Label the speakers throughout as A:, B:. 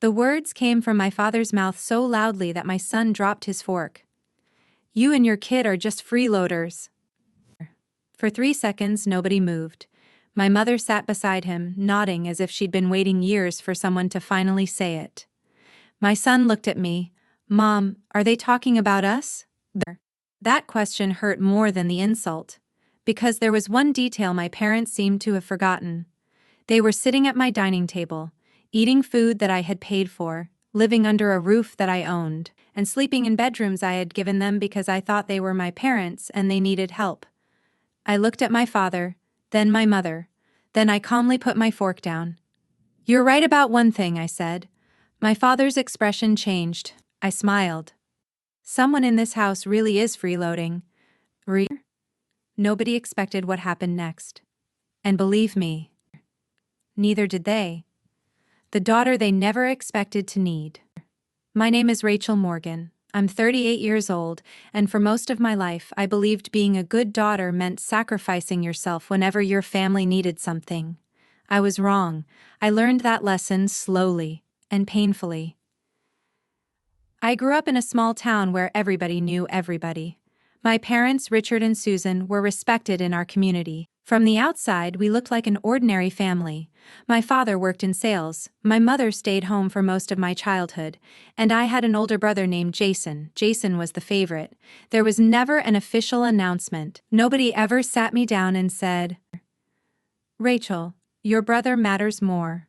A: The words came from my father's mouth so loudly that my son dropped his fork. "You and your kid are just freeloaders." For 3 seconds, nobody moved. My mother sat beside him, nodding as if she'd been waiting years for someone to finally say it. My son looked at me. "Mom, are they talking about us?" That question hurt more than the insult, because there was one detail my parents seemed to have forgotten. They were sitting at my dining table, eating food that I had paid for, living under a roof that I owned, and sleeping in bedrooms I had given them because I thought they were my parents and they needed help. I looked at my father, then my mother, then I calmly put my fork down. "You're right about one thing," I said. My father's expression changed. I smiled. "Someone in this house really is freeloading." Nobody expected what happened next. And believe me, neither did they. The daughter they never expected to need. My name is Rachel Morgan. I'm 38 years old, and for most of my life I believed being a good daughter meant sacrificing yourself whenever your family needed something. I was wrong. I learned that lesson slowly and painfully. I grew up in a small town where everybody knew everybody. My parents, Richard and Susan, were respected in our community. From the outside, we looked like an ordinary family. My father worked in sales, my mother stayed home for most of my childhood, and I had an older brother named Jason. Jason was the favorite. There was never an official announcement. Nobody ever sat me down and said, "Rachel, your brother matters more."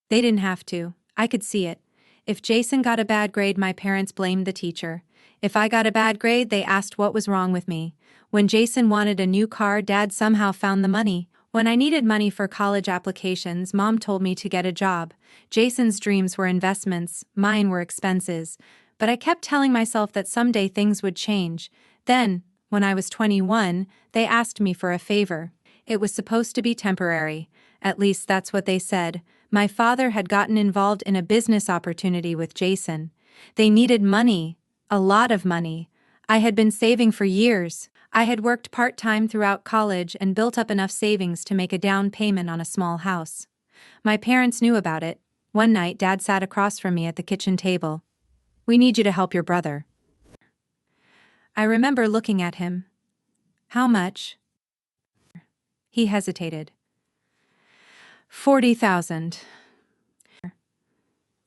A: They didn't have to. I could see it. If Jason got a bad grade, my parents blamed the teacher. If I got a bad grade, they asked what was wrong with me. When Jason wanted a new car, Dad somehow found the money. When I needed money for college applications, Mom told me to get a job. Jason's dreams were investments, mine were expenses. But I kept telling myself that someday things would change. Then, when I was 21, they asked me for a favor. It was supposed to be temporary. At least that's what they said. My father had gotten involved in a business opportunity with Jason. They needed money, a lot of money. I had been saving for years. I had worked part-time throughout college and built up enough savings to make a down payment on a small house. My parents knew about it. One night, Dad sat across from me at the kitchen table. "We need you to help your brother." I remember looking at him. "How much?" He hesitated. $40,000.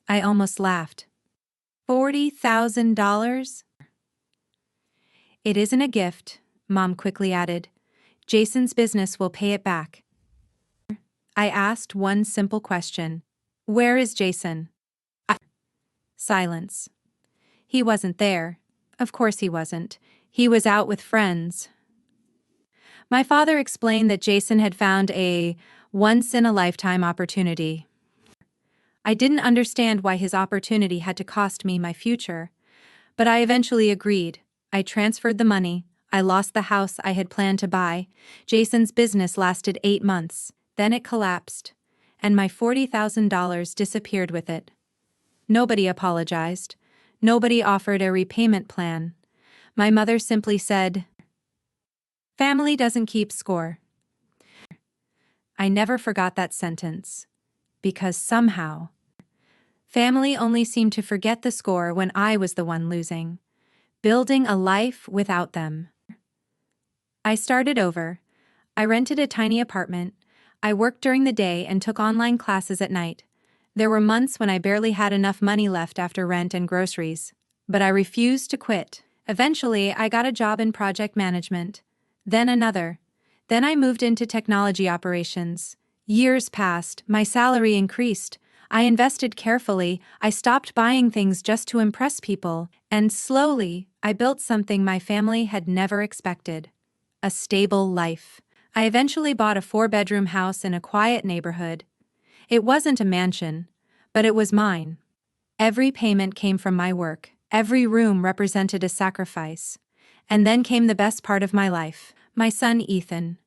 A: I almost laughed. $40,000? "It isn't a gift," Mom quickly added. "Jason's business will pay it back." I asked one simple question. "Where is Jason?" Silence. "He wasn't there." Of course he wasn't. He was out with friends. My father explained that Jason had found a once-in-a-lifetime opportunity. I didn't understand why his opportunity had to cost me my future, but I eventually agreed. I transferred the money. I lost the house I had planned to buy. Jason's business lasted 8 months. Then it collapsed, and my $40,000 disappeared with it. Nobody apologized. Nobody offered a repayment plan. My mother simply said, "Family doesn't keep score." I never forgot that sentence, because somehow, family only seemed to forget the score when I was the one losing, building a life without them. I started over. I rented a tiny apartment. I worked during the day and took online classes at night. There were months when I barely had enough money left after rent and groceries, but I refused to quit. Eventually, I got a job in project management, then another. Then I moved into technology operations. Years passed, my salary increased. I invested carefully. I stopped buying things just to impress people, and slowly, I built something my family had never expected: a stable life. I eventually bought a 4-bedroom house in a quiet neighborhood. It wasn't a mansion, but it was mine. Every payment came from my work. Every room represented a sacrifice. And then came the best part of my life: my son Ethan.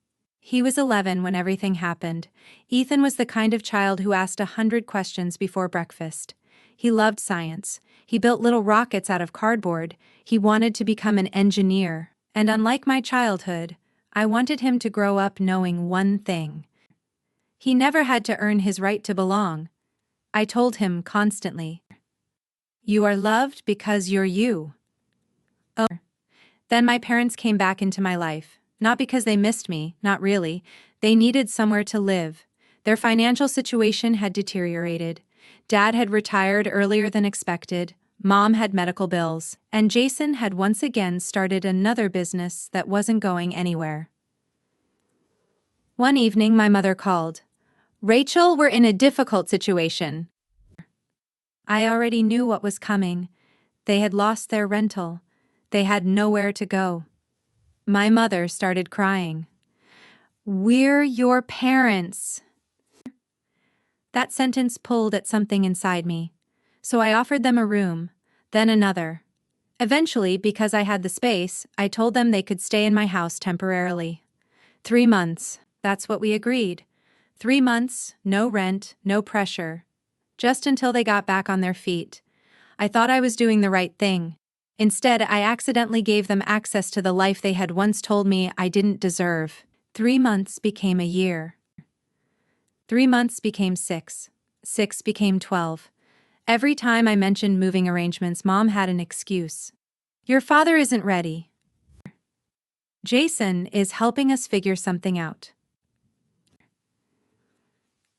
A: He was 11 when everything happened. Ethan was the kind of child who asked 100 questions before breakfast. He loved science. He built little rockets out of cardboard. He wanted to become an engineer. And unlike my childhood, I wanted him to grow up knowing one thing: he never had to earn his right to belong. I told him constantly. You are loved because you're you. Oh. Then my parents came back into my life. Not because they missed me, not really. They needed somewhere to live. Their financial situation had deteriorated. Dad had retired earlier than expected. Mom had medical bills. And Jason had once again started another business that wasn't going anywhere. One evening, my mother called. Rachel, we're in a difficult situation. I already knew what was coming. They had lost their rental. They had nowhere to go. My mother started crying. We're your parents. That sentence pulled at something inside me. So I offered them a room, then another. Eventually, because I had the space, I told them they could stay in my house temporarily. 3 months, that's what we agreed. 3 months, no rent, no pressure. Just until they got back on their feet. I thought I was doing the right thing. Instead, I accidentally gave them access to the life they had once told me I didn't deserve. 3 months became a year. 3 months became 6. 6 became 12. Every time I mentioned moving arrangements, Mom had an excuse. Your father isn't ready. Jason is helping us figure something out.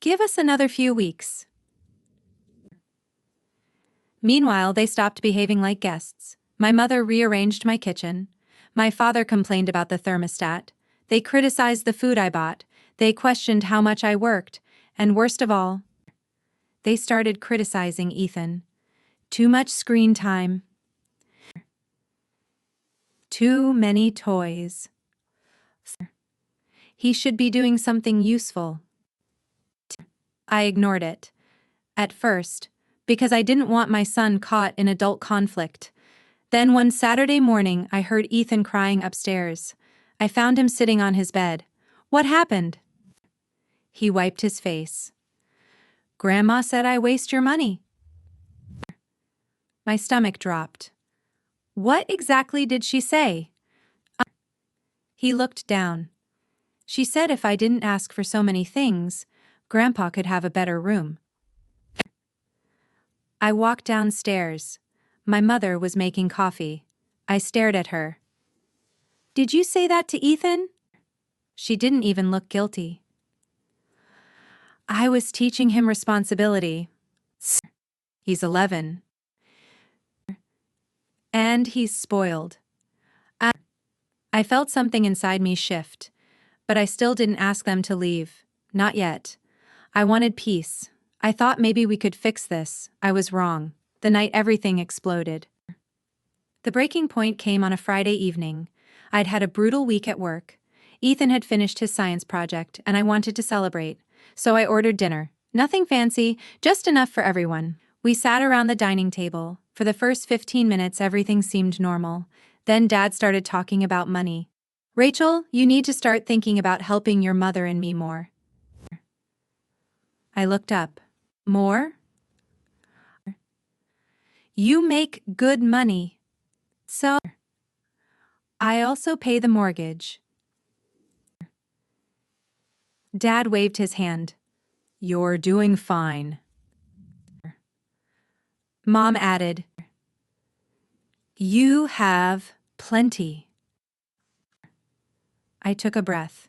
A: Give us another few weeks. Meanwhile, they stopped behaving like guests. My mother rearranged my kitchen. My father complained about the thermostat. They criticized the food I bought. They questioned how much I worked. And worst of all, they started criticizing Ethan. Too much screen time. Too many toys. He should be doing something useful. I ignored it. At first, because I didn't want my son caught in adult conflict. Then one Saturday morning, I heard Ethan crying upstairs. I found him sitting on his bed. What happened? He wiped his face. Grandma said I waste your money. My stomach dropped. What exactly did she say? He looked down. She said if I didn't ask for so many things, Grandpa could have a better room. I walked downstairs. My mother was making coffee. I stared at her. Did you say that to Ethan? She didn't even look guilty. I was teaching him responsibility. He's 11. And he's spoiled. I felt something inside me shift, but I still didn't ask them to leave. Not yet. I wanted peace. I thought maybe we could fix this. I was wrong. The night everything exploded. The breaking point came on a Friday evening. I'd had a brutal week at work. Ethan had finished his science project, and I wanted to celebrate. So I ordered dinner. Nothing fancy, just enough for everyone. We sat around the dining table. For the first 15 minutes, everything seemed normal. Then Dad started talking about money. Rachel, you need to start thinking about helping your mother and me more. I looked up. More? You make good money. So, I also pay the mortgage. Dad waved his hand. You're doing fine. Mom added, you have plenty. I took a breath.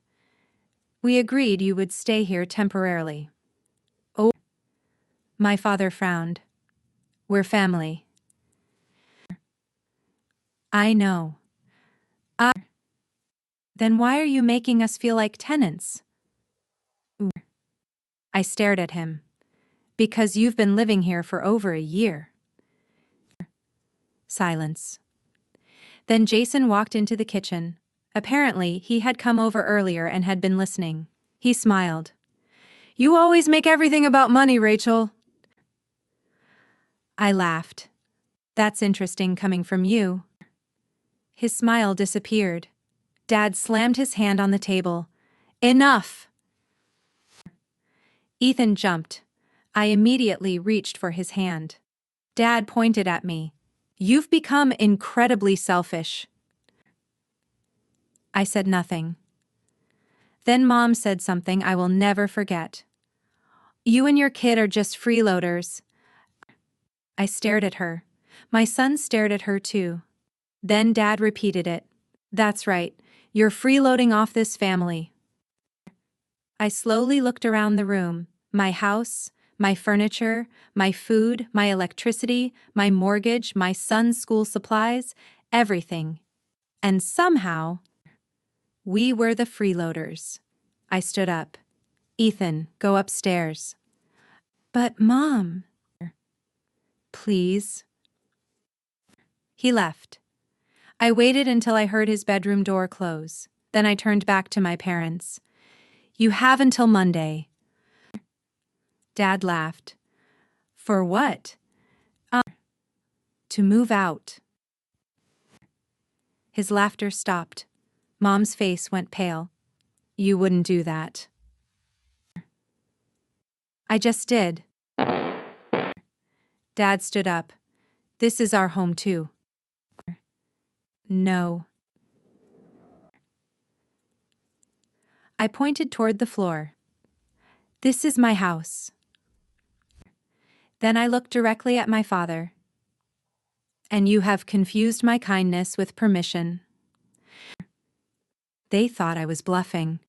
A: We agreed you would stay here temporarily. Oh, my father frowned. We're family. I know. Then why are you making us feel like tenants? I stared at him. Because you've been living here for over a year. Silence. Then Jason walked into the kitchen. Apparently, he had come over earlier and had been listening. He smiled. You always make everything about money, Rachel. I laughed. That's interesting coming from you. His smile disappeared. Dad slammed his hand on the table. Enough! Ethan jumped. I immediately reached for his hand. Dad pointed at me. You've become incredibly selfish. I said nothing. Then Mom said something I will never forget. You and your kid are just freeloaders. I stared at her. My son stared at her too. Then Dad repeated it. That's right, you're freeloading off this family. I slowly looked around the room. My house, my furniture, my food, my electricity, my mortgage, my son's school supplies, everything. And somehow, we were the freeloaders. I stood up. Ethan, go upstairs. But Mom. Please. He left. I waited until I heard his bedroom door close. Then I turned back to my parents. You have until Monday. Dad laughed. For what? To move out. His laughter stopped. Mom's face went pale. You wouldn't do that. I just did. Dad stood up. This is our home too. No. I pointed toward the floor. This is my house. Then I looked directly at my father. And you have confused my kindness with permission. They thought I was bluffing.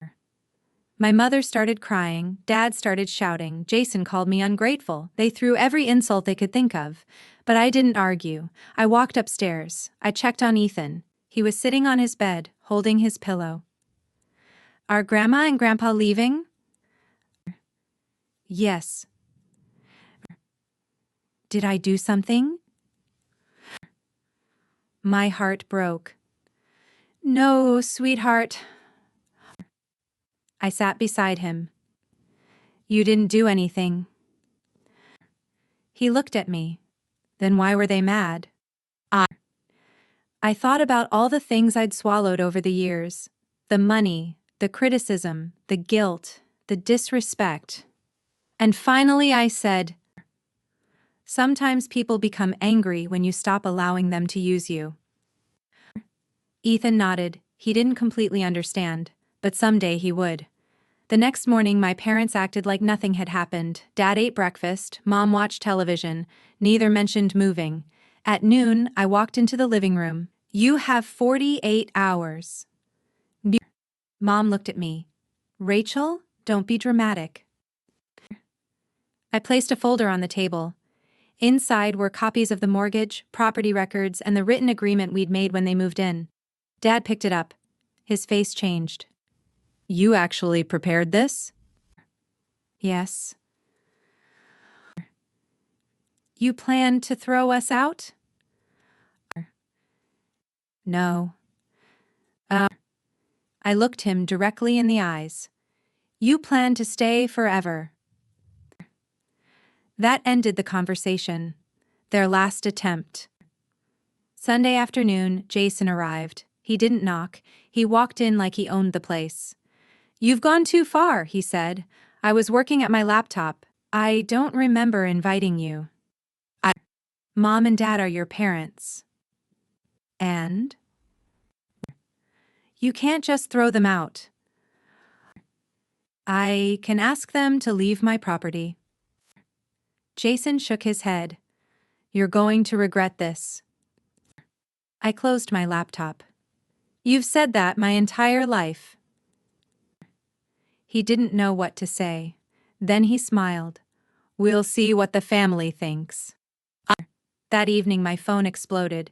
A: My mother started crying, Dad started shouting, Jason called me ungrateful. They threw every insult they could think of. But I didn't argue. I walked upstairs. I checked on Ethan. He was sitting on his bed, holding his pillow. Are Grandma and Grandpa leaving? Yes. Did I do something? My heart broke. No, sweetheart. I sat beside him. You didn't do anything. He looked at me. Then why were they mad? I thought about all the things I'd swallowed over the years. The money, the criticism, the guilt, the disrespect. And finally I said, sometimes people become angry when you stop allowing them to use you. Ethan nodded. He didn't completely understand, but someday he would. The next morning, my parents acted like nothing had happened. Dad ate breakfast, Mom watched television, neither mentioned moving. At noon, I walked into the living room. You have 48 hours. Mom looked at me. Rachel, don't be dramatic. I placed a folder on the table. Inside were copies of the mortgage, property records, and the written agreement we'd made when they moved in. Dad picked it up. His face changed. You actually prepared this? Yes. You plan to throw us out? No. I looked him directly in the eyes. You plan to stay forever. That ended the conversation. Their last attempt. Sunday afternoon, Jason arrived. He didn't knock. He walked in like he owned the place. You've gone too far, he said. I was working at my laptop. I don't remember inviting you. Mom and Dad are your parents. And? You can't just throw them out. I can ask them to leave my property. Jason shook his head. You're going to regret this. I closed my laptop. You've said that my entire life. He didn't know what to say. Then he smiled. We'll see what the family thinks. That evening my phone exploded.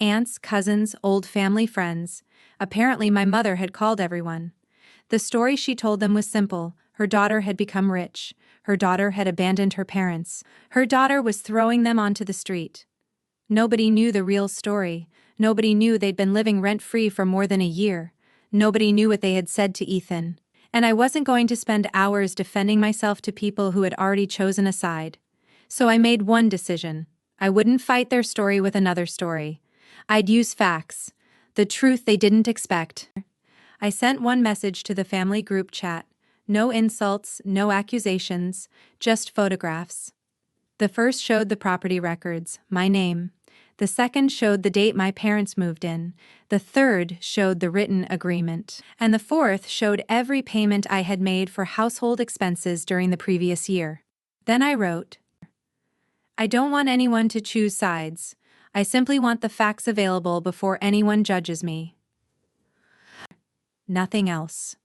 A: Aunts, cousins, old family friends. Apparently my mother had called everyone. The story she told them was simple. Her daughter had become rich. Her daughter had abandoned her parents. Her daughter was throwing them onto the street. Nobody knew the real story. Nobody knew they'd been living rent-free for more than a year. Nobody knew what they had said to Ethan. And I wasn't going to spend hours defending myself to people who had already chosen a side. So I made one decision. I wouldn't fight their story with another story. I'd use facts. The truth they didn't expect. I sent one message to the family group chat. No insults, no accusations, just photographs. The first showed the property records, my name. The second showed the date my parents moved in. The third showed the written agreement. And the fourth showed every payment I had made for household expenses during the previous year. Then I wrote, I don't want anyone to choose sides. I simply want the facts available before anyone judges me. Nothing else.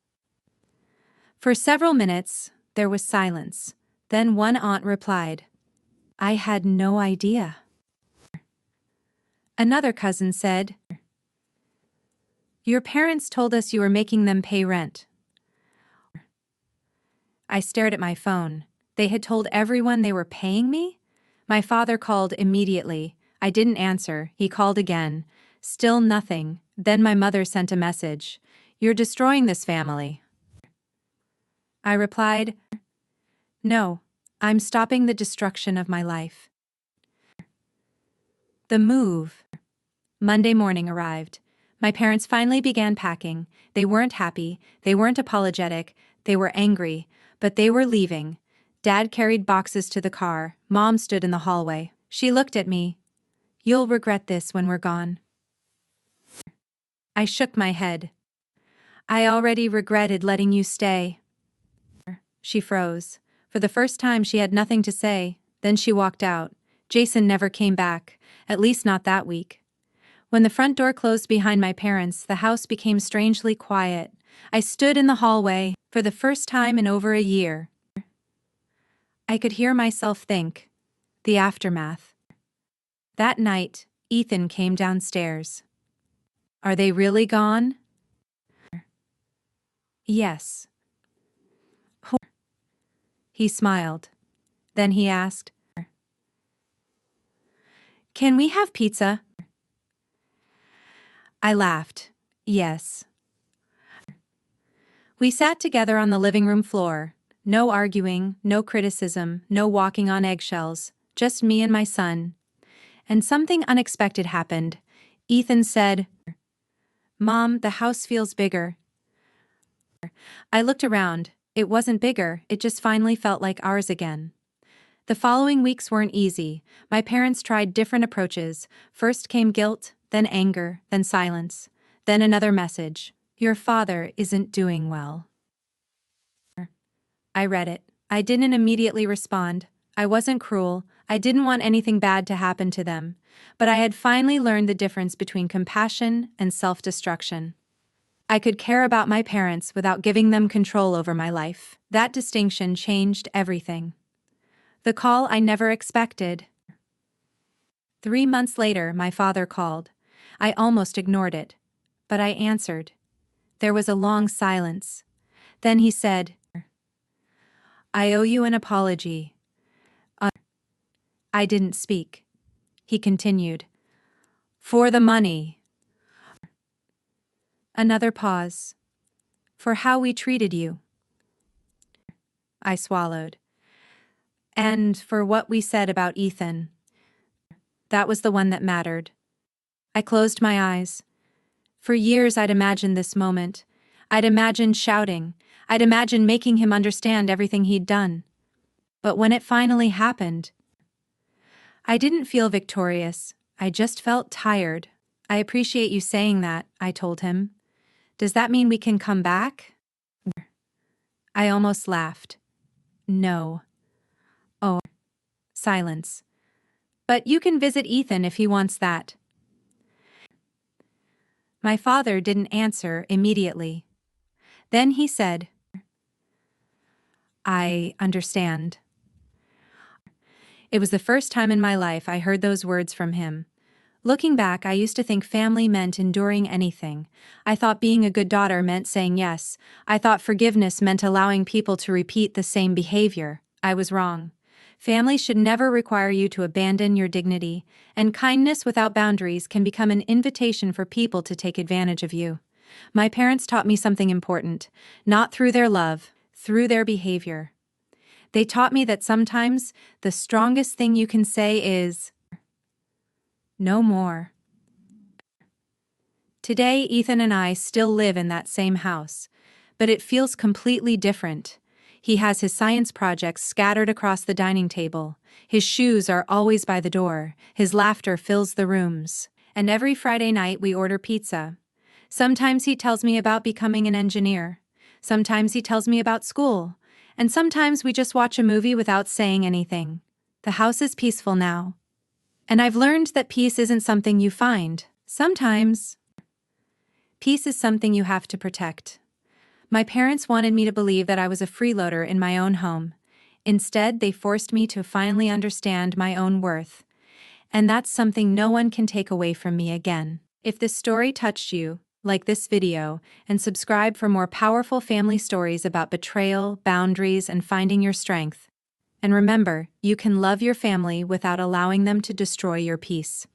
A: For several minutes, there was silence. Then one aunt replied, I had no idea. Another cousin said, Your parents told us you were making them pay rent. I stared at my phone. They had told everyone they were paying me? My father called immediately. I didn't answer. He called again. Still nothing. Then my mother sent a message. You're destroying this family. I replied, No, I'm stopping the destruction of my life. The move. Monday morning arrived. My parents finally began packing. They weren't happy, they weren't apologetic, they were angry, but they were leaving. Dad carried boxes to the car. Mom stood in the hallway. She looked at me. You'll regret this when we're gone. I shook my head. I already regretted letting you stay. She froze. For the first time, she had nothing to say. Then she walked out. Jason never came back, at least not that week. When the front door closed behind my parents, the house became strangely quiet. I stood in the hallway, for the first time in over a year. I could hear myself think. The aftermath. That night, Ethan came downstairs. Are they really gone? Yes. He smiled. Then he asked, Can we have pizza? I laughed. Yes. We sat together on the living room floor. No arguing, no criticism, no walking on eggshells, just me and my son. And something unexpected happened. Ethan said, Mom, the house feels bigger. I looked around. It wasn't bigger, it just finally felt like ours again. The following weeks weren't easy. My parents tried different approaches. First came guilt, then anger, then silence, then another message. Your father isn't doing well. I read it. I didn't immediately respond. I wasn't cruel. I didn't want anything bad to happen to them. But I had finally learned the difference between compassion and self-destruction. I could care about my parents without giving them control over my life. That distinction changed everything. The call I never expected. 3 months later, my father called. I almost ignored it. But I answered. There was a long silence. Then he said, I owe you an apology. I didn't speak. He continued. For the money. Another pause. For how we treated you. I swallowed. And for what we said about Ethan. That was the one that mattered. I closed my eyes. For years I'd imagined this moment. I'd imagined shouting. I'd imagined making him understand everything he'd done. But when it finally happened, I didn't feel victorious. I just felt tired. I appreciate you saying that, I told him. Does that mean we can come back? I almost laughed. No. Oh. Silence. But you can visit Ethan if he wants that. My father didn't answer immediately. Then he said, I understand. It was the first time in my life I heard those words from him. Looking back, I used to think family meant enduring anything. I thought being a good daughter meant saying yes. I thought forgiveness meant allowing people to repeat the same behavior. I was wrong. Family should never require you to abandon your dignity, and kindness without boundaries can become an invitation for people to take advantage of you. My parents taught me something important, not through their love, through their behavior. They taught me that sometimes the strongest thing you can say is, no more. Today, Ethan and I still live in that same house, but it feels completely different. He has his science projects scattered across the dining table. His shoes are always by the door. His laughter fills the rooms. And every Friday night we order pizza. Sometimes he tells me about becoming an engineer. Sometimes he tells me about school. And sometimes we just watch a movie without saying anything. The house is peaceful now. And I've learned that peace isn't something you find. Sometimes, peace is something you have to protect. My parents wanted me to believe that I was a freeloader in my own home. Instead, they forced me to finally understand my own worth. And that's something no one can take away from me again. If this story touched you, like this video, and subscribe for more powerful family stories about betrayal, boundaries, and finding your strength. And remember, you can love your family without allowing them to destroy your peace.